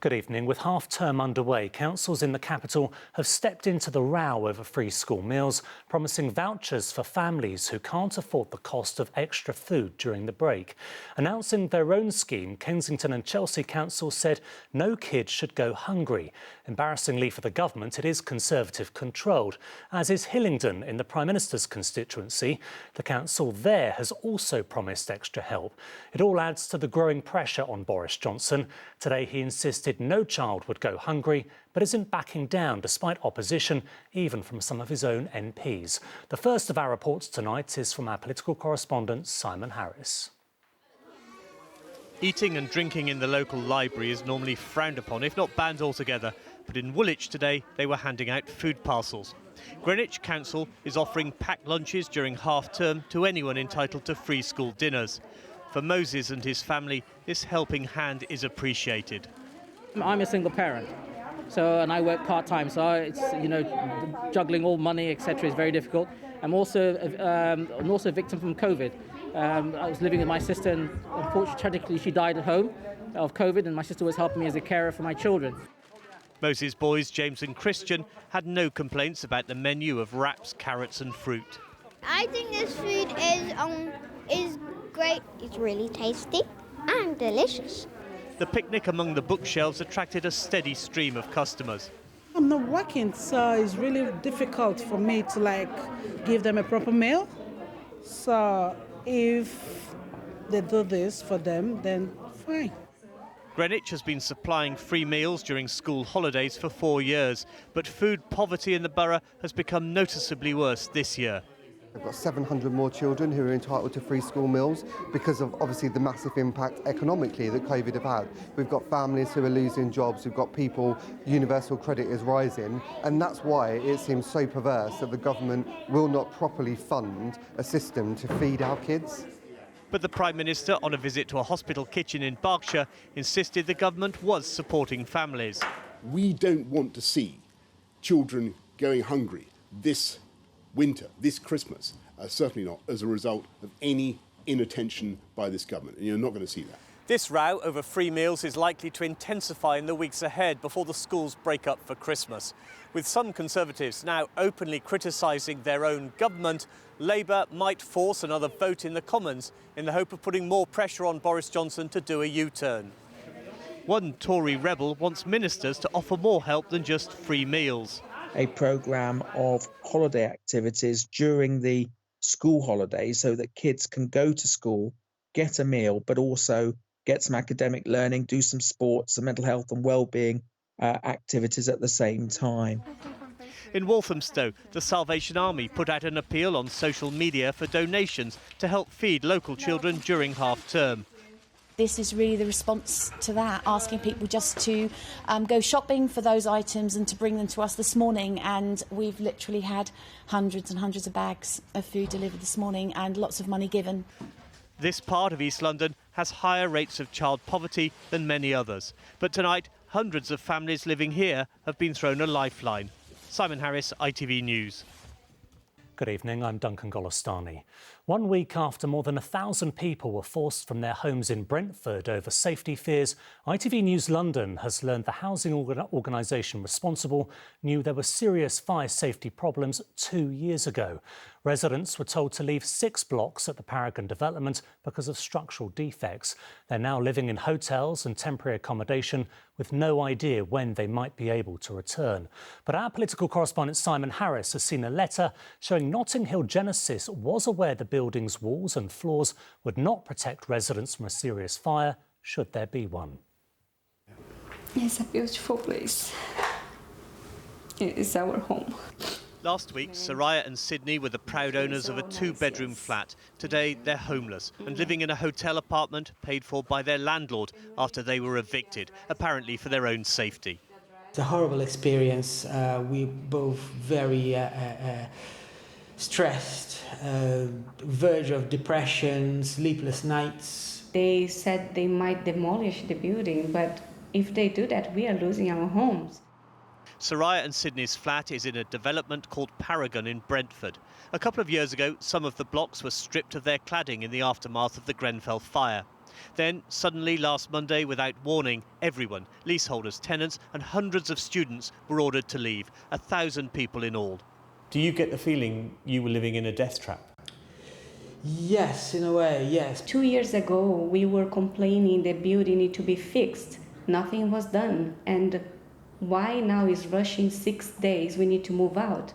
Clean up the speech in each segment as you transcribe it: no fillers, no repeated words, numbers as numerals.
Good evening. With half-term underway, councils in the capital have stepped into the row over free school meals, promising vouchers for families who can't afford the cost of extra food during the break. Announcing their own scheme, Kensington and Chelsea councils said no kid should go hungry. Embarrassingly for the government, it is Conservative-controlled, as is Hillingdon in the Prime Minister's constituency. The council there has also promised extra help. It all adds to the growing pressure on Boris Johnson. Today he insisted no child would go hungry, but isn't backing down despite opposition, even from some of his own MPs. The first of our reports tonight is from our political correspondent, Simon Harris. Eating and drinking in the local library is normally frowned upon, if not banned altogether. But in Woolwich today, they were handing out food parcels. Greenwich Council is offering packed lunches during half-term to anyone entitled to free school dinners. For Moses and his family, this helping hand is appreciated. I'm a single parent, and I work part-time, so it's, juggling all money, etc. is very difficult. I'm also a victim from COVID. I was living with my sister, and unfortunately, tragically, she died at home of COVID, and my sister was helping me as a carer for my children. Moses' boys, James and Christian, had no complaints about the menu of wraps, carrots and fruit. I think this food is great. It's really tasty and delicious. The picnic among the bookshelves attracted a steady stream of customers. I'm not working, so it's really difficult for me to give them a proper meal. So if they do this for them, then fine. Greenwich has been supplying free meals during school holidays for 4 years, but food poverty in the borough has become noticeably worse this year. We've got 700 more children who are entitled to free school meals because of obviously the massive impact economically that COVID have had. We've got families who are losing jobs, we've got people, universal credit is rising, and that's why it seems so perverse that the government will not properly fund a system to feed our kids. But the Prime Minister, on a visit to a hospital kitchen in Berkshire, insisted the government was supporting families. We don't want to see children going hungry this winter, this Christmas, certainly not as a result of any inattention by this government. And you're not going to see that. This row over free meals is likely to intensify in the weeks ahead before the schools break up for Christmas. With some Conservatives now openly criticising their own government, Labour might force another vote in the Commons in the hope of putting more pressure on Boris Johnson to do a U-turn. One Tory rebel wants ministers to offer more help than just free meals. A programme of holiday activities during the school holidays so that kids can go to school, get a meal, but also get some academic learning, do some sports, some mental health and well-being activities at the same time. In Walthamstow, the Salvation Army put out an appeal on social media for donations to help feed local children during half-term. This is really the response to that, asking people just to go shopping for those items and to bring them to us this morning. And we've literally had hundreds and hundreds of bags of food delivered this morning and lots of money given. This part of East London has higher rates of child poverty than many others. But tonight, hundreds of families living here have been thrown a lifeline. Simon Harris, ITV News. Good evening, I'm Duncan Golostani. 1 week after more than 1,000 people were forced from their homes in Brentford over safety fears, ITV News London has learned the housing organisation responsible knew there were serious fire safety problems 2 years ago. Residents were told to leave 6 blocks at the Paragon development because of structural defects. They're now living in hotels and temporary accommodation with no idea when they might be able to return. But our political correspondent Simon Harris has seen a letter showing Notting Hill Genesis was aware the building's walls and floors would not protect residents from a serious fire, should there be one. It's a beautiful place. It is our home. Last week, Soraya and Sydney were the proud owners of a 2-bedroom flat. Today, they're homeless and living in a hotel apartment paid for by their landlord after they were evicted, apparently for their own safety. It's a horrible experience. We both very stressed, verge of depression, sleepless nights. They said they might demolish the building, but if they do that, we are losing our homes. Soraya and Sydney's flat is in a development called Paragon in Brentford. A couple of years ago, some of the blocks were stripped of their cladding in the aftermath of the Grenfell fire. Then, suddenly last Monday, without warning, everyone, leaseholders, tenants and hundreds of students were ordered to leave, 1,000 people in all. Do you get the feeling you were living in a death trap? Yes, in a way, yes. 2 years ago, we were complaining the building need to be fixed. Nothing was done. And why now is rushing 6 days? We need to move out.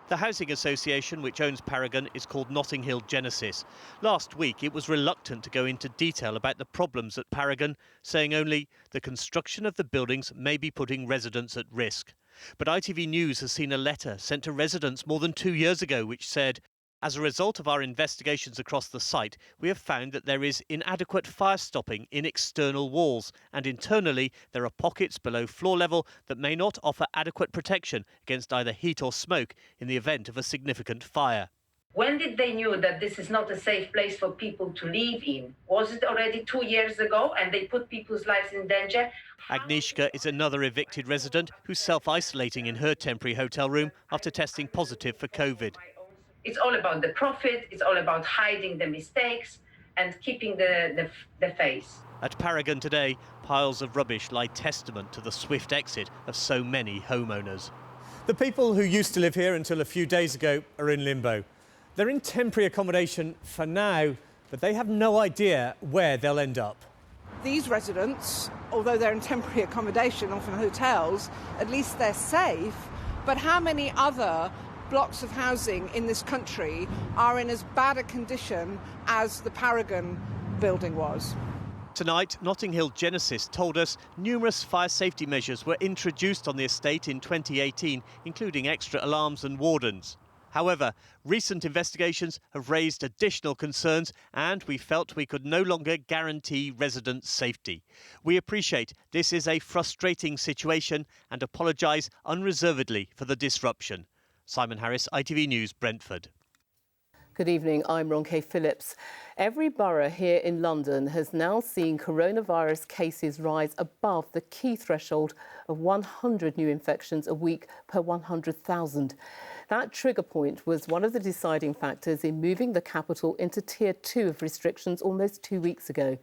The housing association which owns Paragon is called Notting Hill Genesis. Last week it was reluctant to go into detail about the problems at Paragon, saying only the construction of the buildings may be putting residents at risk. But ITV News has seen a letter sent to residents more than 2 years ago which said, as a result of our investigations across the site, we have found that there is inadequate fire stopping in external walls, and internally there are pockets below floor level that may not offer adequate protection against either heat or smoke in the event of a significant fire. When did they know that this is not a safe place for people to live in? Was it already 2 years ago and they put people's lives in danger? Agnieszka is another evicted resident who's self-isolating in her temporary hotel room after testing positive for COVID. It's all about the profit, it's all about hiding the mistakes and keeping the face. At Paragon today, piles of rubbish lie testament to the swift exit of so many homeowners. The people who used to live here until a few days ago are in limbo. They're in temporary accommodation for now, but they have no idea where they'll end up. These residents, although they're in temporary accommodation, often hotels, at least they're safe. But how many other blocks of housing in this country are in as bad a condition as the Paragon building was? Tonight, Notting Hill Genesis told us numerous fire safety measures were introduced on the estate in 2018, including extra alarms and wardens. However, recent investigations have raised additional concerns and we felt we could no longer guarantee residents' safety. We appreciate this is a frustrating situation and apologise unreservedly for the disruption. Simon Harris, ITV News, Brentford. Good evening, I'm Ronke Phillips. Every borough here in London has now seen coronavirus cases rise above the key threshold of 100 new infections a week per 100,000. That trigger point was one of the deciding factors in moving the capital into Tier 2 of restrictions almost 2 weeks ago.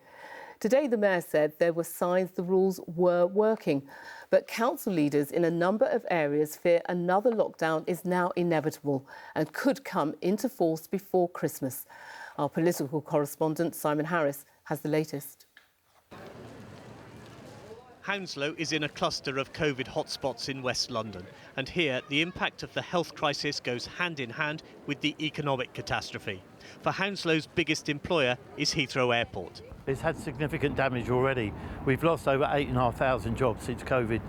Today, the Mayor said there were signs the rules were working, but council leaders in a number of areas fear another lockdown is now inevitable and could come into force before Christmas. Our political correspondent, Simon Harris, has the latest. Hounslow is in a cluster of COVID hotspots in West London, and here the impact of the health crisis goes hand in hand with the economic catastrophe. For Hounslow's biggest employer is Heathrow Airport. It's had significant damage already. We've lost over 8,500 jobs since COVID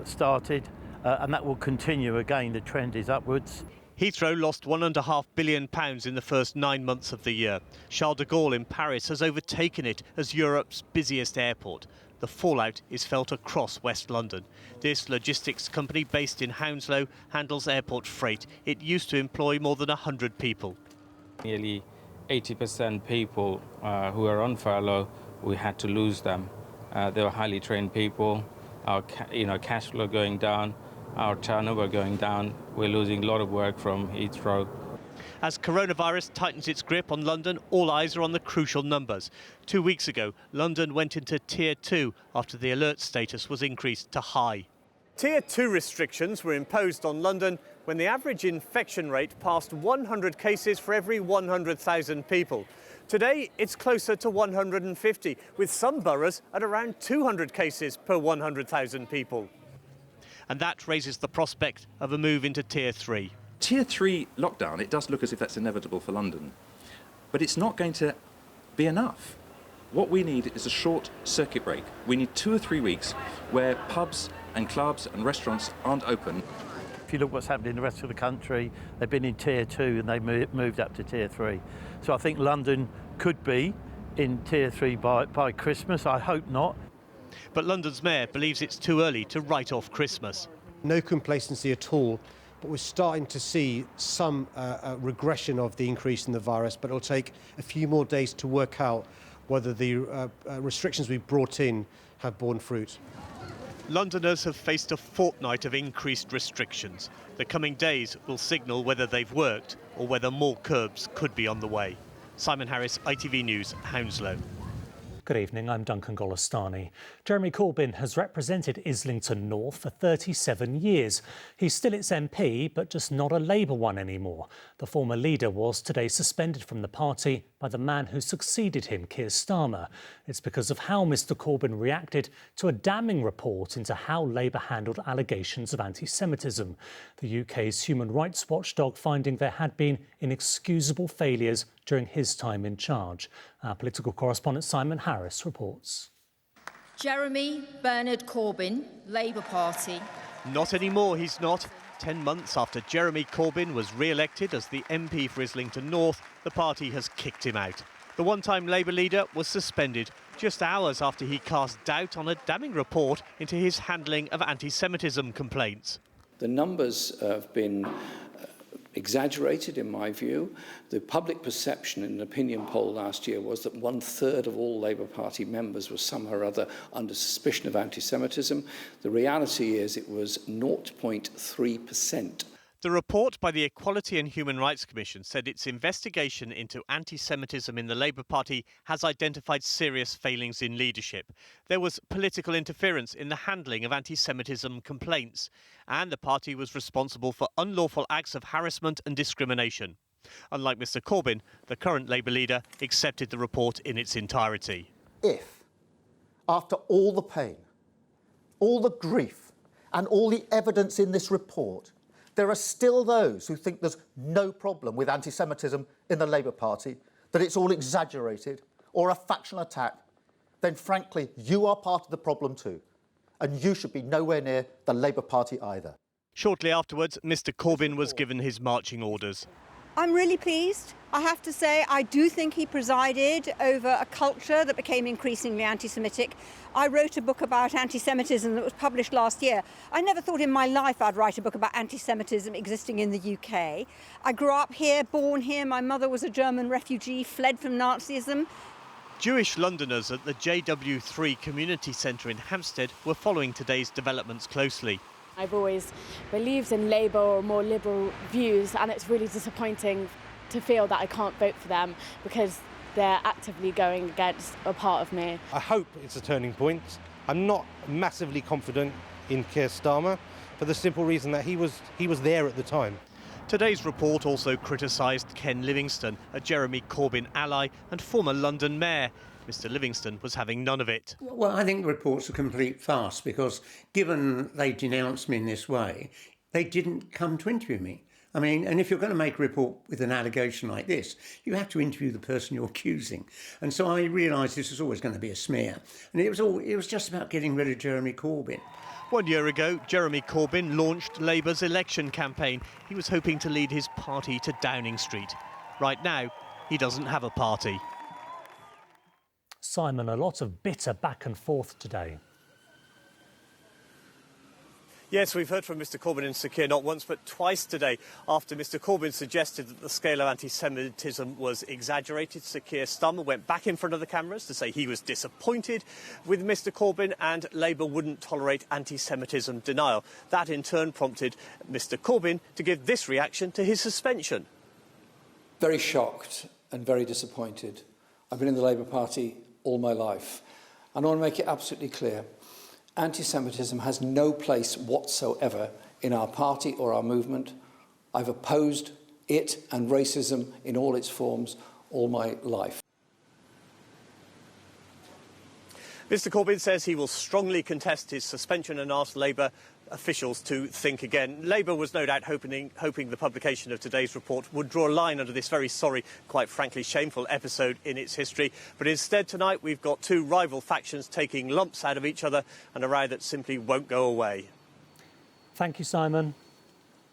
started, and that will continue again. The trend is upwards. Heathrow lost £1.5 billion in the first 9 months of the year. Charles de Gaulle in Paris has overtaken it as Europe's busiest airport. The fallout is felt across West London. This logistics company based in Hounslow handles airport freight. It used to employ more than 100 people. Nearly 80% people who are on furlough, we had to lose them. They were highly trained people. Our cash flow going down, our turnover going down. We're losing a lot of work from Heathrow. As coronavirus tightens its grip on London, all eyes are on the crucial numbers. 2 weeks ago, London went into Tier 2 after the alert status was increased to high. Tier 2 restrictions were imposed on London when the average infection rate passed 100 cases for every 100,000 people. Today, it's closer to 150, with some boroughs at around 200 cases per 100,000 people. And that raises the prospect of a move into Tier 3. Tier 3 lockdown, it does look as if that's inevitable for London, but it's not going to be enough. What we need is a short circuit break. We need 2 or 3 weeks where pubs and clubs and restaurants aren't open. If you look what's happened in the rest of the country, they've been in Tier 2 and they've moved up to Tier 3. So I think London could be in Tier 3 by Christmas. I hope not. But London's mayor believes it's too early to write off Christmas. No complacency at all. But we're starting to see some regression of the increase in the virus, but it'll take a few more days to work out whether the restrictions we've brought in have borne fruit. Londoners have faced a fortnight of increased restrictions. The coming days will signal whether they've worked or whether more curbs could be on the way. Simon Harris, ITV News, Hounslow. Good evening, I'm Duncan Golestani. Jeremy Corbyn has represented Islington North for 37 years. He's still its MP, but just not a Labour one anymore. The former leader was today suspended from the party by the man who succeeded him, Keir Starmer. It's because of how Mr Corbyn reacted to a damning report into how Labour handled allegations of anti-Semitism. The UK's human rights watchdog finding there had been inexcusable failures during his time in charge. Our political correspondent Simon Harris reports. Jeremy Bernard Corbyn, Labour Party. Not anymore, he's not. 10 months after Jeremy Corbyn was re-elected as the MP for Islington North, the party has kicked him out. The one-time Labour leader was suspended just hours after he cast doubt on a damning report into his handling of anti-Semitism complaints. The numbers have been exaggerated, in my view. The public perception in an opinion poll last year was that 1/3 of all Labour Party members were somehow or other under suspicion of anti-Semitism. The reality is it was 0.3%. The report by the Equality and Human Rights Commission said its investigation into anti-Semitism in the Labour Party has identified serious failings in leadership. There was political interference in the handling of anti-Semitism complaints, and the party was responsible for unlawful acts of harassment and discrimination. Unlike Mr Corbyn, the current Labour leader accepted the report in its entirety. If, after all the pain, all the grief and all the evidence in this report, there are still those who think there's no problem with anti-Semitism in the Labour Party, that it's all exaggerated or a factional attack, then frankly, you are part of the problem too. And you should be nowhere near the Labour Party either. Shortly afterwards, Mr Corbyn was given his marching orders. I'm really pleased. I have to say, I do think he presided over a culture that became increasingly anti-Semitic. I wrote a book about anti-Semitism that was published last year. I never thought in my life I'd write a book about anti-Semitism existing in the UK. I grew up here, born here. My mother was a German refugee, fled from Nazism. Jewish Londoners at the JW3 Community Centre in Hampstead were following today's developments closely. I've always believed in Labour or more liberal views, and it's really disappointing to feel that I can't vote for them because they're actively going against a part of me. I hope it's a turning point. I'm not massively confident in Keir Starmer for the simple reason that he was there at the time. Today's report also criticised Ken Livingstone, a Jeremy Corbyn ally and former London mayor. Mr Livingstone was having none of it. Well, I think the report's a complete farce because given they denounced me in this way, they didn't come to interview me. I mean, and if you're going to make a report with an allegation like this, you have to interview the person you're accusing. And so I realised this was always going to be a smear. And it was just about getting rid of Jeremy Corbyn. 1 year ago, Jeremy Corbyn launched Labour's election campaign. He was hoping to lead his party to Downing Street. Right now, he doesn't have a party. Simon, a lot of bitter back and forth today. Yes, we've heard from Mr Corbyn and Sir Keir not once but twice today after Mr Corbyn suggested that the scale of anti-Semitism was exaggerated. Sir Keir Starmer went back in front of the cameras to say he was disappointed with Mr Corbyn and Labour wouldn't tolerate anti-Semitism denial. That in turn prompted Mr Corbyn to give this reaction to his suspension. Very shocked and very disappointed. I've been in the Labour Party all my life. And I want to make it absolutely clear. Anti-Semitism has no place whatsoever in our party or our movement. I've opposed it and racism in all its forms all my life. Mr Corbyn says he will strongly contest his suspension and ask Labour officials to think again. Labour was no doubt hoping the publication of today's report would draw a line under this very sorry, quite frankly shameful episode in its history. But instead tonight we've got two rival factions taking lumps out of each other and a row that simply won't go away. Thank you, Simon.